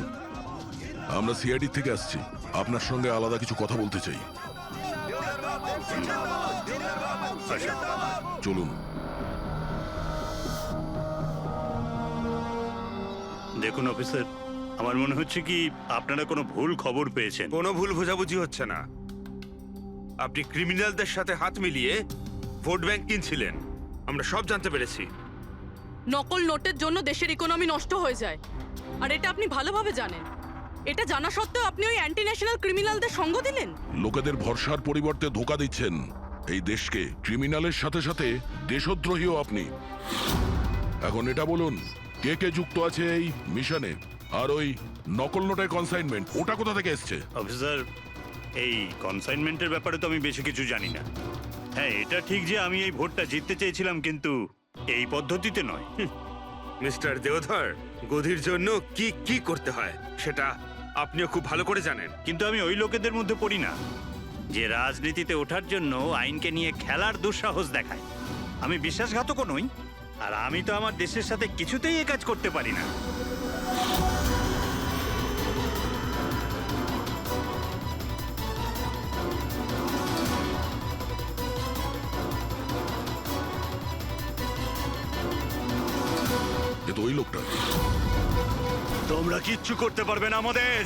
Speaker 4: আমরা সিআইডি থেকে আসছি, আপনার সঙ্গে আলাদা কিছু কথা বলতে চাই। চলুন।
Speaker 13: দেখুন অফিসার, আমার মনে হচ্ছে কি আপনারা কোনো ভুল খবর পেয়েছেন।
Speaker 5: কোনো ভুল বোঝাবুঝি হচ্ছে না। আপনি ক্রিমিনালদের সাথে হাত মিলিয়ে ভোট ব্যাংক কিনছিলেন, আমরা সব জানতে পেরেছি।
Speaker 7: নকল নোটের জন্য দেশের ইকোনমি নষ্ট হয়ে যায়, আর এটা আপনি ভালোভাবে জানেন। এটা জানা সত্ত্বেও আপনি ওই অ্যান্টি ন্যাশনাল ক্রিমিনালদের সঙ্গ দিলেন।
Speaker 4: লোকেদের ভরসার পরিবর্তে ধোঁকা দিচ্ছেন এই দেশকে। ক্রিমিনালের সাথে সাথে দেশদ্রোহীও আপনি। এখন এটা বলুন, কে কে যুক্ত আছে এই মিশনে? আর ওই নকল নোটের কনসাইনমেন্ট, ওটা কোথা থেকে এসছে?
Speaker 13: অফিসার, এই কনসাইনমেন্টের ব্যাপারে তো আমি বেশি কিছু জানি না। হ্যাঁ, এটা ঠিক যে আমি এই ভোটটা জিততে চেয়েছিলাম, কিন্তু এই পদ্ধতিতে নয়।
Speaker 5: মিস্টার দেওধর, গদির জন্য কি কি করতে হয় সেটা আপনিও খুব ভালো করে জানেন।
Speaker 13: কিন্তু আমি ওই লোকেদের মধ্যে পড়ি না যে রাজনীতিতে ওঠার জন্য আইনকে নিয়ে খেলার দুঃসাহস দেখায়। আমি বিশ্বাসঘাতকও নই, আর আমি তো আমার দেশের সাথে কিছুতেই এ কাজ করতে পারি না।
Speaker 4: এ তো ওই লোকটা।
Speaker 13: তোমরা কিচ্ছু করতে পারবে না আমাদের।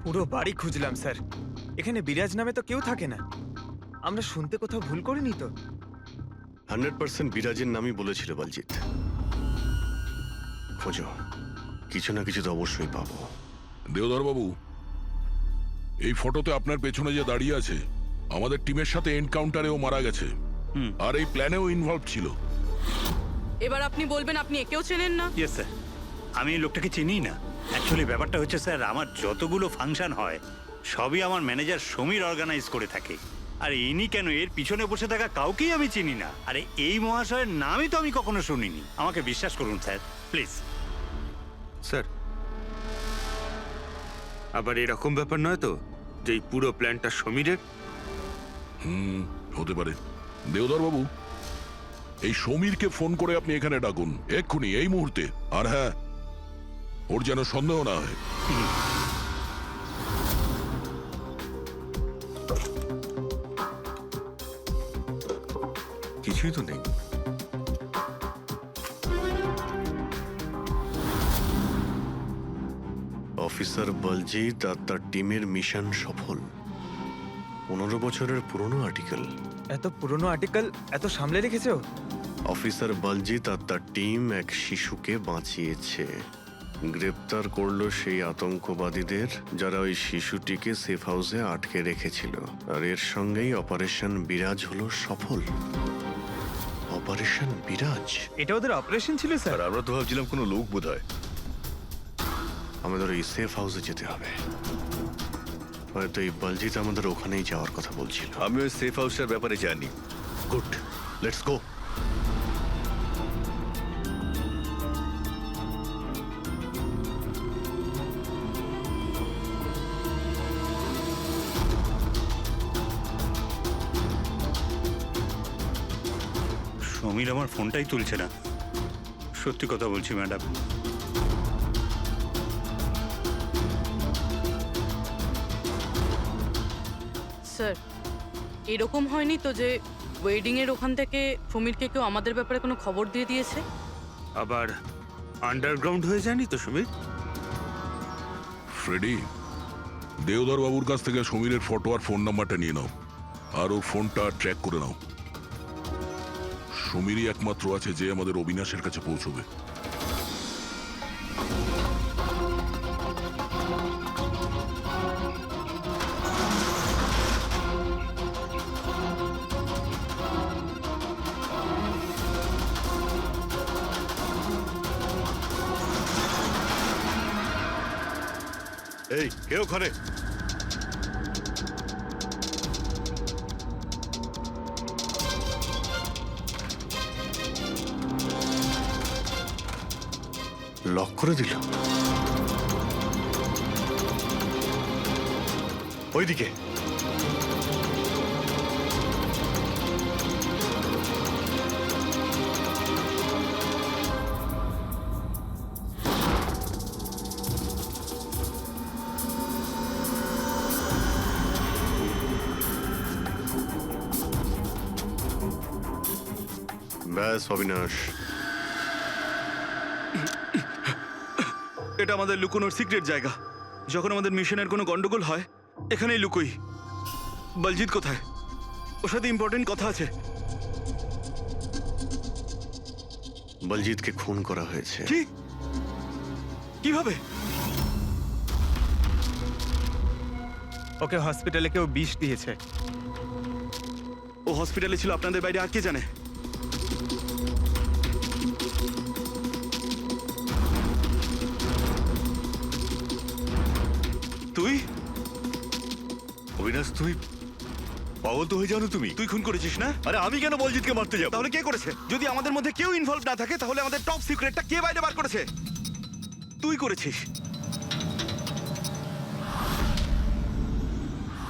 Speaker 8: পুরো বাড়ি খুঁজলাম স্যার, এখানে বিরাজ নামে তো কেউ থাকে না। আমরা শুনতে কোথাও ভুল করিনি তো?
Speaker 6: 100% বিরাজের নামই বলেছিল বলজিৎ। খোঁজো, কিছু না কিছু তো অবশ্যই পাবো।
Speaker 4: দেওধর বাবু, এই ফটোতে আপনার পেছনে যে দাঁড়িয়ে আছে, আমাদের টিমের সাথে এনকাউন্টারেও মারা গেছে, আর এই প্ল্যানেও ইনভলভ ছিল।
Speaker 7: এবার আপনি বলবেন আপনি একেও চেনেন না?
Speaker 13: ইয়েস স্যার, আমি এই লোকটাকে চিনি না। অ্যাকচুয়ালি ব্যাপারটা হচ্ছে স্যার, আমার যতগুলো ফাংশন হয় সবই আমার ম্যানেজার সমীর অর্গানাইজ করে থাকে। আর ইনি কেন, এর পিছনে বসে থাকা কাউকেই আমি চিনি না। আরে এই মহাশয়ের নামই তো আমি কখনো শুনিনি। আমাকে বিশ্বাস করুন স্যার, প্লিজ।
Speaker 5: স্যার, আবার এরকম ব্যাপার নয় তো যে এই পুরো প্ল্যানটা সমীরের?
Speaker 4: হতে পারে। দেওদার বাবু, এই সমীরকে ফোন করে আপনি এখানে ডাকুন এক্ষুনি, এই মুহূর্তে। আর হ্যাঁ, ওর যেন সন্দেহ না হয়।
Speaker 3: কিছুই তো নেই।
Speaker 6: অফিসার বলজিৎ আর তার টিমের মিশন সফল। 15 বছরের পুরনো আর্টিকেল।
Speaker 8: এত পুরনো আর্টিকেল এত সামলে রেখেছো?
Speaker 6: অফিসার বলজিৎ আর তার টিম এক শিশুকে বাঁচিয়েছে। গ্রেপ্তার করলো সেই আতঙ্কবাদীদের যারা ওই শিশুটিকে সেফ হাউসে আটকে রেখেছিল। আর এর সঙ্গেই অপারেশন বিরাজ হলো সফল। অপারেশন বিরাজ।
Speaker 8: এটা ওদের অপারেশন ছিল স্যার?
Speaker 9: আর আমরা তো ভাবছিলাম কোনো লোক বোধ হয়।
Speaker 6: আমাদের ওই সেফ হাউসে যেতে হবে। হয়তো এই বলজিৎ আমাদের ওখানেই যাওয়ার কথা বলছিল।
Speaker 9: আমি ওই সেফ হাউসের ব্যাপারে জানি।
Speaker 6: Good, let's go.
Speaker 13: সমীর আমার ফোনটাই তুলছে না। সত্যি কথা বলছি ম্যাডাম।
Speaker 7: স্যার, এরকম হয়নি তো যে ওয়েডিং এর ওখান থেকে সমীরকে কেউ আমাদের ব্যাপারে কোনো খবর দিয়ে দিয়েছে?
Speaker 5: আবার আন্ডারগ্রাউন্ড হয়ে যায়নি তো সমীর?
Speaker 4: ফ্রেডি, দেওদার বাবুর কাছ থেকে সমীরের ফটো আর ফোন নাম্বারটা নিয়ে নাও, আর ওর ফোনটা ট্র্যাক করে নাও। সমীরই একমাত্র আছে যে আমাদের অবিনাশের কাছে পৌঁছবে।
Speaker 6: এই কে ওখানে? লক করে দিল। ওইদিকে। ব্যাস অবিনাশ,
Speaker 8: এটা আমাদের লুকোনোর সিক্রেট জায়গা। যখন আমাদের মিশনের কোনো গন্ডগোল হয় এখানেই লুকোই। বলজিৎ কোথায়? ওর সাথে ইম্পর্টেন্ট কথা আছে।
Speaker 6: বলজিৎকে খুন করা হয়েছে।
Speaker 8: কি? কিভাবে? ওকে হসপিটালে কেউ বিষ দিয়েছে। ও হসপিটালে ছিল, আপনাদের বাইরে আর কে জানে? তুই?
Speaker 9: অবিনাশ, তুই পাগল তো হয়ে যাও না তুমি?
Speaker 8: তুই খুন করেছিস না?
Speaker 9: আরে আমি কেন বলজিৎকে মারতে যাব?
Speaker 8: তাহলে কে করেছে? যদি আমাদের মধ্যে কেউ ইনভলভ না থাকে তাহলে আমাদের টপ সিক্রেটটা কে বাইরে বার করেছে? তুই করেছিস।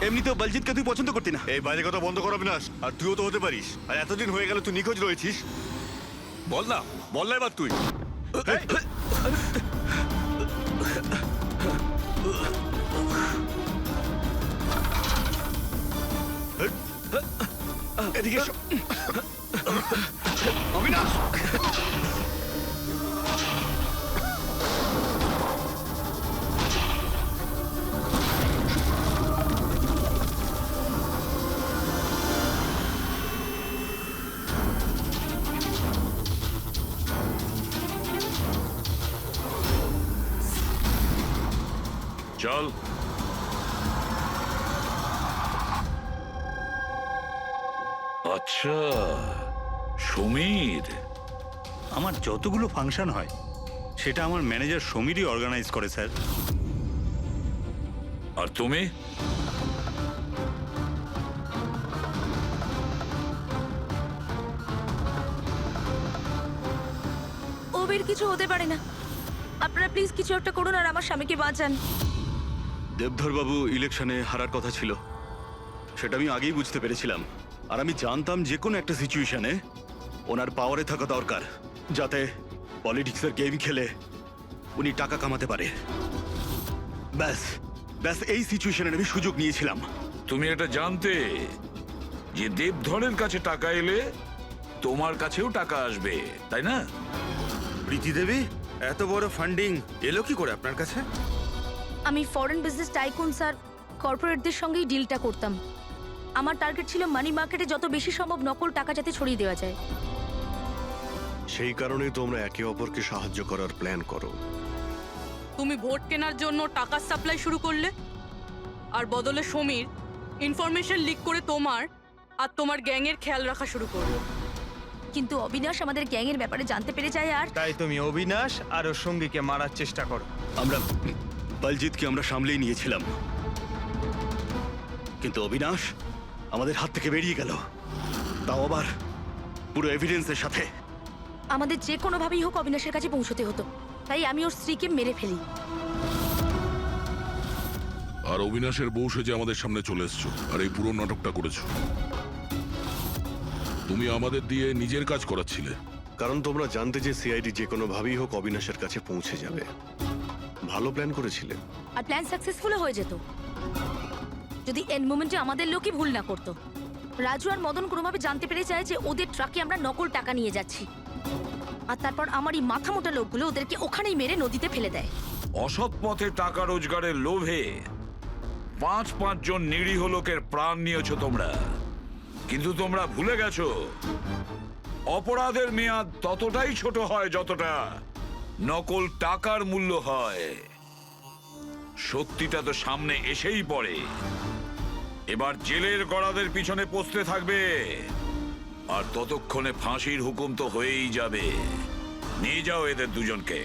Speaker 8: এমনিতেও বলজিৎকে তুই পছন্দ করতি না।
Speaker 9: এই বাইরে কথা বন্ধ কর অবিনাশ। আর তুইও তো হতে পারিস। আর এতদিন হয়ে গেল তুই নিখোঁজ রয়েছিস। বল না, বল না এবার তুই।
Speaker 8: এদিকে এসো।
Speaker 9: অবিনাশ!
Speaker 10: চল। আচ্ছা, সমীর।
Speaker 13: আমার যতগুলো ফাংশন হয় সেটা আমার ম্যানেজার সমীরই অর্গানাইজ করে স্যার।
Speaker 10: আর তুমি?
Speaker 11: ওবের কিছু হতে পারে না। আপনারা প্লিজ কিছু একটা করুন আর আমার স্বামীকে বাঁচান।
Speaker 6: দেবধরবাবু ইলেকশনে হারার কথা ছিল, সেটা আমি আগেই বুঝতে পেরেছিলাম। আর আমি জানতাম যে কোনো একটা সিচুয়েশনে ওনার পাওয়ারে থাকা দরকার, যাতে পলিটিক্সের গেম খেলে উনি টাকা কামাতে পারে। ব্যাস ব্যাস এই সিচুয়েশনে আমি সুযোগ নিয়েছিলাম।
Speaker 10: তুমি এটা জানতে যে দেবধরের কাছে টাকা এলে তোমার কাছেও টাকা আসবে, তাই না?
Speaker 5: প্রীতি দেবী, এত বড় ফান্ডিং এলো কি করে আপনার কাছে?
Speaker 11: আমি ফরেন বিজনেস টাইকুন স্যার কর্পোরেটদের সঙ্গেই ডিলটা করতাম। আমার টার্গেট ছিল মানি মার্কেটে যত বেশি সম্ভব নকল টাকা যাতে ছড়িয়ে দেওয়া যায়।
Speaker 6: সেই কারণেই তোমরা একে অপরকে সাহায্য করার প্ল্যান করো।
Speaker 7: তুমি ভোট কেনার জন্য টাকার সাপ্লাই শুরু করলে, আর বদলে সমীর ইনফরমেশন লিক করে তোমার আর তোমার গ্যাংয়ের খেয়াল রাখা শুরু করলো।
Speaker 11: কিন্তু অবিনাশ আমাদের গ্যাংয়ের ব্যাপারে জানতে পেরে যায় আর
Speaker 8: তাই তুমি অবিনাশ আর ওর সঙ্গীকে মারার চেষ্টা করো।
Speaker 6: আমরা বলজিৎকে আমরা সামলেই নিয়েছিলাম, কিন্তু অবিনাশ আমাদের হাত থেকে বেরিয়ে গেল, তাও আবার পুরো এভিডেন্সের সাথে।
Speaker 11: আমাদের যে কোনোভাবেই হোক অবিনাশের কাছে পৌঁছতে হতো, তাই আমি ওর স্ত্রীকে মেরে ফেলি।
Speaker 4: আর অবিনাশের বউ সেজে আমাদের সামনে চলে এসছো আর এই পুরো নাটকটা করেছো। তুমি আমাদের দিয়ে নিজের কাজ করাচ্ছিলে,
Speaker 6: কারণ তোমরা জানতে যে সিআইডি যে কোনোভাবেই হোক অবিনাশের কাছে পৌঁছে যাবে। ভালো প্ল্যান করেছিলে।
Speaker 11: আর প্ল্যান সাকসেসফুল হয়ে যেত যদি এন্ড মোমেন্টে আমাদের লোকই ভুল না করতো। রাজু আর মদন কোনোভাবে জানতে পেরে যায় যে ওদের ট্রাকে আমরা নকল টাকা নিয়ে যাচ্ছি, আর তারপর আমার এই মাথা মোটা লোকগুলো ওদেরকে ওখানেই মেরে নদীতে ফেলে দেয়।
Speaker 10: অসৎ পথে টাকা রোজগারের লোভে ৫ জন নিরীহ লোকের প্রাণ নিয়েছো তোমরা, কিন্তু তোমরা ভুলে গেছো অপরাধের মেয়াদ ততটাই ছোট হয় যতটা নকল টাকার মূল্য হয়। সত্যিটা তো সামনে এসেই পড়ে। এবার জেলের গড়াদের পিছনে পৌঁছতে থাকবে, আর ততক্ষণে ফাঁসির হুকুম তো হয়েই যাবে। নিয়ে যাও এদের দুজনকে।